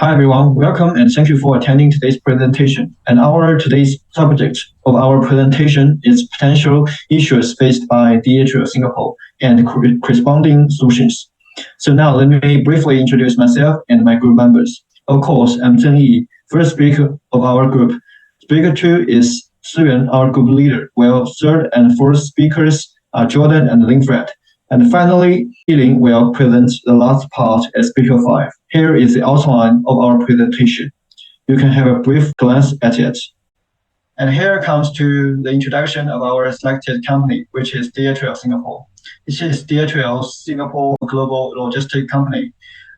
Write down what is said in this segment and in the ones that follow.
Hi everyone, welcome and thank you for attending today's presentation. And today's subject of our presentation is potential issues faced by DHL Singapore and corresponding solutions. So now let me briefly introduce myself and my group members. Of course, I'm Zheng Yi, first speaker of our group. Speaker 2 is Suyuan, our group leader, while third and fourth speakers are Jordan and Linfred. And finally, Yiling will present the last part as speaker 5. Here is the outline of our presentation. You can have a brief glance at it. And here comes to the introduction of our selected company, which is DHL Singapore. This is DHL Singapore global logistic company,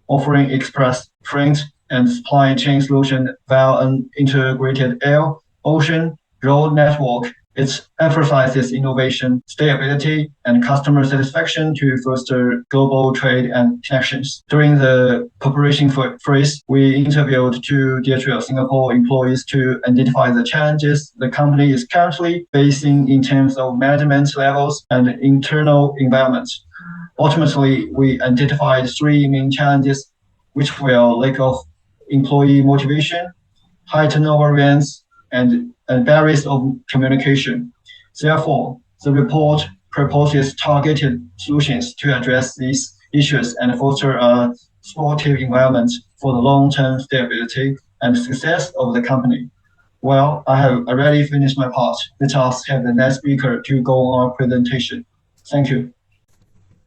offering express freight and supply chain solution via an integrated air, ocean, road network. It emphasizes innovation, stability, and customer satisfaction to foster global trade and connections. During the preparation phase, we interviewed two DHL Singapore employees to identify the challenges the company is currently facing in terms of management levels and internal environment. Ultimately, we identified three main challenges, which were lack of employee motivation, high turnover rates, and barriers of communication. Therefore, the report proposes targeted solutions to address these issues and foster a supportive environment for the long-term stability and success of the company. Well, I have already finished my part. Let us have the next speaker to go on our presentation. Thank you.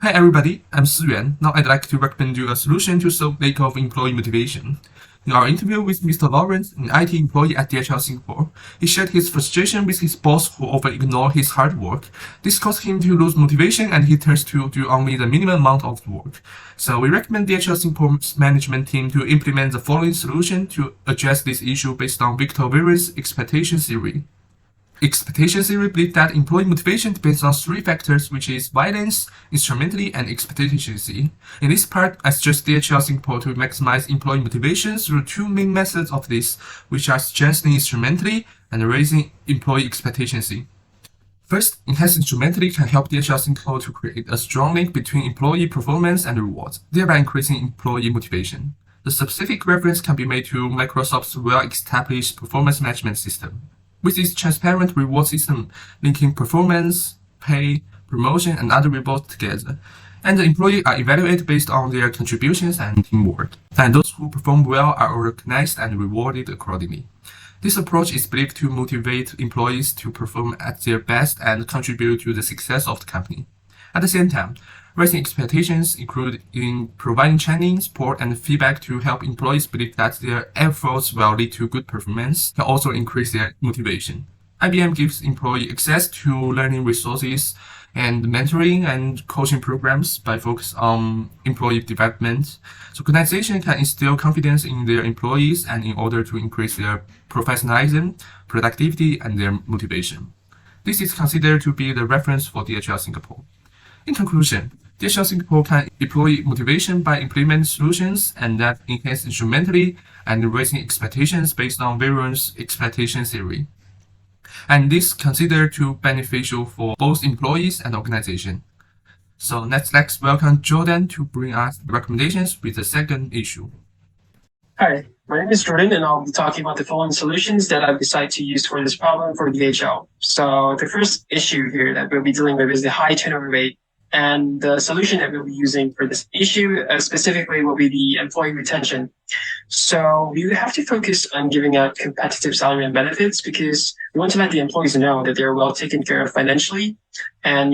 Hi everybody, I'm Suyuan. Now I'd like to recommend you a solution to solve lack of employee motivation. In our interview with Mr. Lawrence, an IT employee at DHL Singapore, he shared his frustration with his boss who often ignored his hard work. This caused him to lose motivation and he turns to do only the minimum amount of work. So we recommend DHL Singapore's management team to implement the following solution to address this issue based on Victor Vera's expectation theory. Expectation theory believes that employee motivation depends on three factors, which is violence, instrumentality, and expectancy. In this part, I suggest DHL Singapore to maximize employee motivation through two main methods of this, which are strengthening instrumentality and raising employee expectancy. First, enhanced instrumentality can help DHL Singapore to create a strong link between employee performance and rewards, thereby increasing employee motivation. The specific reference can be made to Microsoft's well-established performance management system. With its transparent reward system linking performance, pay, promotion, and other rewards together, and the employees are evaluated based on their contributions and teamwork, and those who perform well are recognized and rewarded accordingly. This approach is believed to motivate employees to perform at their best and contribute to the success of the company. At the same time, raising expectations include in providing training, support, and feedback to help employees believe that their efforts will lead to good performance can also increase their motivation. IBM gives employees access to learning resources and mentoring and coaching programs by focus on employee development. So organization can instill confidence in their employees and in order to increase their professionalism, productivity, and their motivation. This is considered to be the reference for DHL Singapore. In conclusion, DHL Singapore can employ motivation by implementing solutions and that enhance instrumentality and raising expectations based on various expectation theory. And this considered to beneficial for both employees and organization. So let's welcome Jordan to bring us recommendations with the second issue. Hi, my name is Jordan, and I'll be talking about the following solutions that I've decided to use for this problem for DHL. So the first issue here that we'll be dealing with is the high turnover rate. And the solution that we'll be using for this issue specifically will be the employee retention. So we have to focus on giving out competitive salary and benefits because we want to let the employees know that they're well taken care of financially and,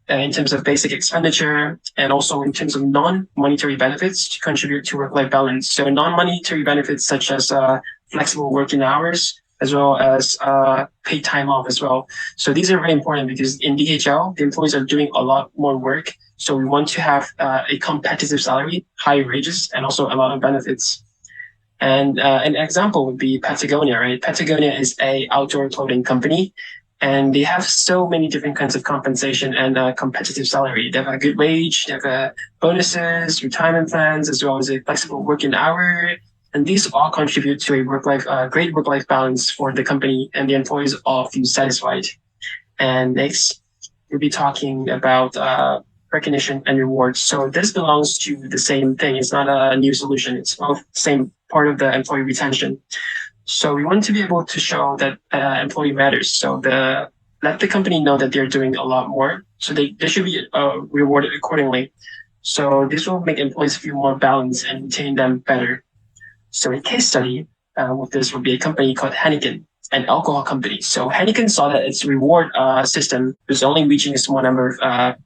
in terms of basic expenditure and also in terms of non-monetary benefits to contribute to work-life balance. So non-monetary benefits such as flexible working hours, as well as paid time off as well. So these are very important because in DHL, the employees are doing a lot more work. So we want to have a competitive salary, high wages, and also a lot of benefits. And an example would be Patagonia, right? Patagonia is a outdoor clothing company, and they have so many different kinds of compensation and competitive salary. They have a good wage, they have bonuses, retirement plans, as well as a flexible working hour. And these all contribute to a great work-life balance for the company, and the employees all feel satisfied. And next, we'll be talking about recognition, and rewards. So this belongs to the same thing. It's not a new solution. It's both same part of the employee retention. So we want to be able to show that employee matters. So let the company know that they're doing a lot more. So they should be rewarded accordingly. So this will make employees feel more balanced and retain them better. So a case study with this would be a company called Heineken, an alcohol company. So Heineken saw that its reward system was only reaching a small number of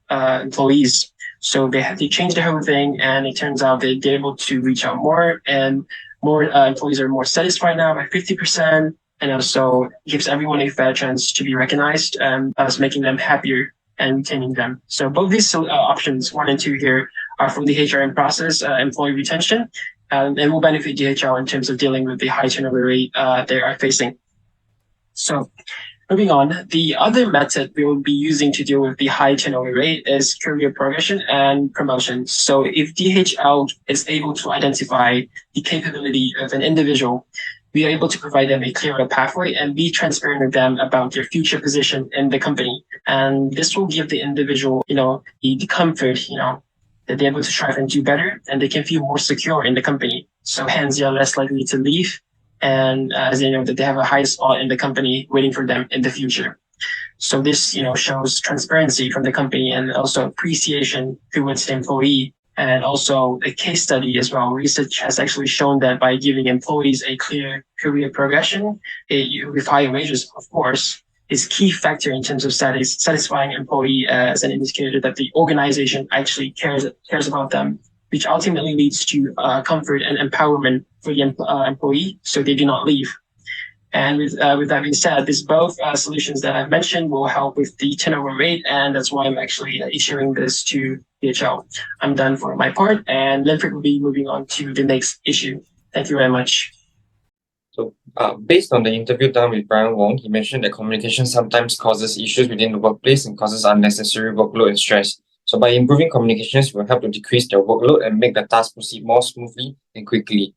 employees. So they had to change the whole thing, and it turns out they're able to reach out more, and more employees are more satisfied now by 50%, and also gives everyone a fair chance to be recognized, thus making them happier and retaining them. So both these options, 1 and 2 here, are from the HRM process, employee retention, and will benefit DHL in terms of dealing with the high turnover rate they are facing. So moving on, the other method we will be using to deal with the high turnover rate is career progression and promotion. So if DHL is able to identify the capability of an individual, we are able to provide them a clearer pathway and be transparent with them about their future position in the company. And this will give the individual, the comfort, that they're able to strive and do better, and they can feel more secure in the company. So hence, they are less likely to leave, and as they know that they have a high spot in the company waiting for them in the future. So this, shows transparency from the company and also appreciation towards the employee, and also a case study as well. Research has actually shown that by giving employees a clear career progression, with higher wages, of course, is key factor in terms of satisfying employee as an indicator that the organization actually cares about them, which ultimately leads to comfort and empowerment for the employee, so they do not leave. And with that being said, these both solutions that I've mentioned will help with the turnover rate, and that's why I'm actually issuing this to DHL. I'm done for my part, and Linford will be moving on to the next issue. Thank you very much. So, based on the interview done with Brian Wong, he mentioned that communication sometimes causes issues within the workplace and causes unnecessary workload and stress. So, by improving communications, will help to decrease their workload and make the task proceed more smoothly and quickly.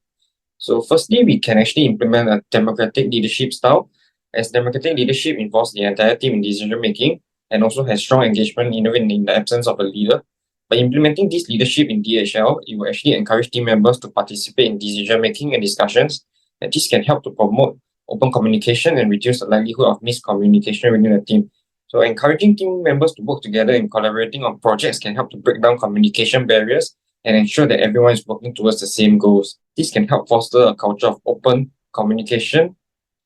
So, firstly, we can actually implement a democratic leadership style, as democratic leadership involves the entire team in decision making and also has strong engagement even in the absence of a leader. By implementing this leadership in DHL, it will actually encourage team members to participate in decision making and discussions. And this can help to promote open communication and reduce the likelihood of miscommunication within a team. So encouraging team members to work together and collaborating on projects can help to break down communication barriers and ensure that everyone is working towards the same goals. This can help foster a culture of open communication.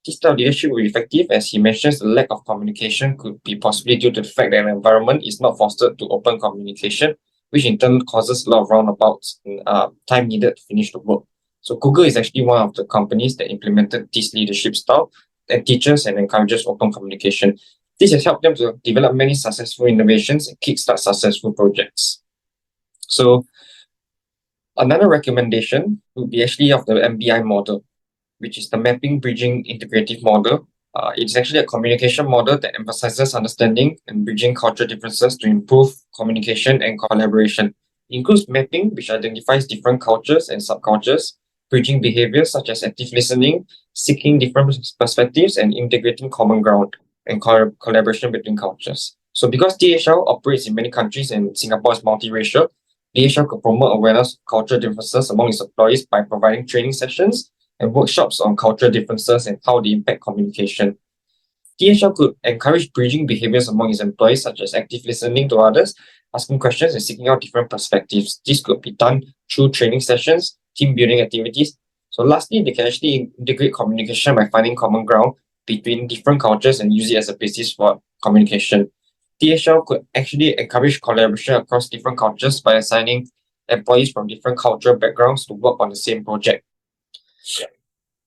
This style of leadership will be effective, as he mentions the lack of communication could be possibly due to the fact that an environment is not fostered to open communication, which in turn causes a lot of roundabouts and time needed to finish the work. So Google is actually one of the companies that implemented this leadership style and teaches and encourages open communication. This has helped them to develop many successful innovations and kickstart successful projects. So another recommendation would be actually of the MBI model, which is the Mapping Bridging Integrative Model. It's actually a communication model that emphasizes understanding and bridging cultural differences to improve communication and collaboration. It includes mapping, which identifies different cultures and subcultures, bridging behaviors such as active listening, seeking different perspectives, and integrating common ground and collaboration between cultures. So because DHL operates in many countries and Singapore is multiracial, DHL could promote awareness of cultural differences among its employees by providing training sessions and workshops on cultural differences and how they impact communication. DHL could encourage bridging behaviors among its employees, such as active listening to others, asking questions, and seeking out different perspectives. This could be done through training sessions, team building activities. So lastly, they can actually integrate communication by finding common ground between different cultures and use it as a basis for communication. DHL could actually encourage collaboration across different cultures by assigning employees from different cultural backgrounds to work on the same project.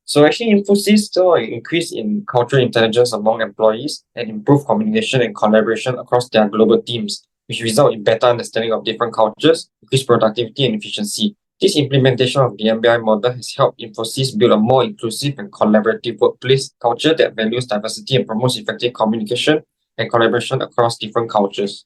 So actually, Infosys saw an increase in cultural intelligence among employees and improved communication and collaboration across their global teams, which result in better understanding of different cultures, increased productivity and efficiency. This implementation of the MBI model has helped Infosys build a more inclusive and collaborative workplace culture that values diversity and promotes effective communication and collaboration across different cultures.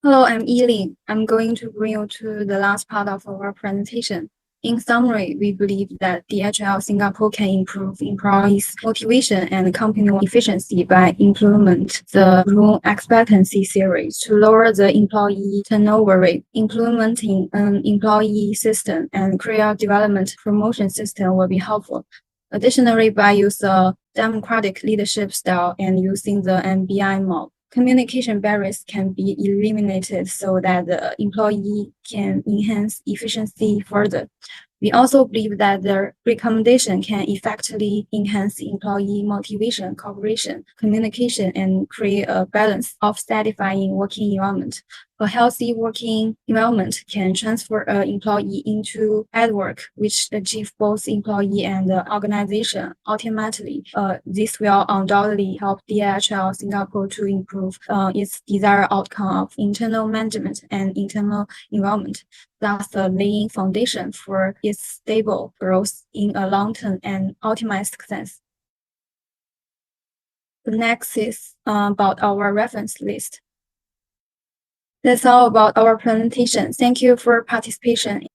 Hello, I'm Yili. I'm going to bring you to the last part of our presentation. In summary, we believe that DHL Singapore can improve employees' motivation and company efficiency by implement the room expectancy series to lower the employee turnover rate. Implementing an employee system and career development promotion system will be helpful. Additionally, by using a democratic leadership style and using the MBI model, communication barriers can be eliminated so that the employee can enhance efficiency further. We also believe that the recommendation can effectively enhance employee motivation, cooperation, communication, and create a balance of satisfying working environment. A healthy working environment can transfer an employee into at work, which achieve both employee and the organization. Ultimately, this will undoubtedly help DHL Singapore to improve its desired outcome of internal management and internal environment, thus laying foundation for its stable growth in a long term and ultimate success. The next is about our reference list. That's all about our presentation. Thank you for participation.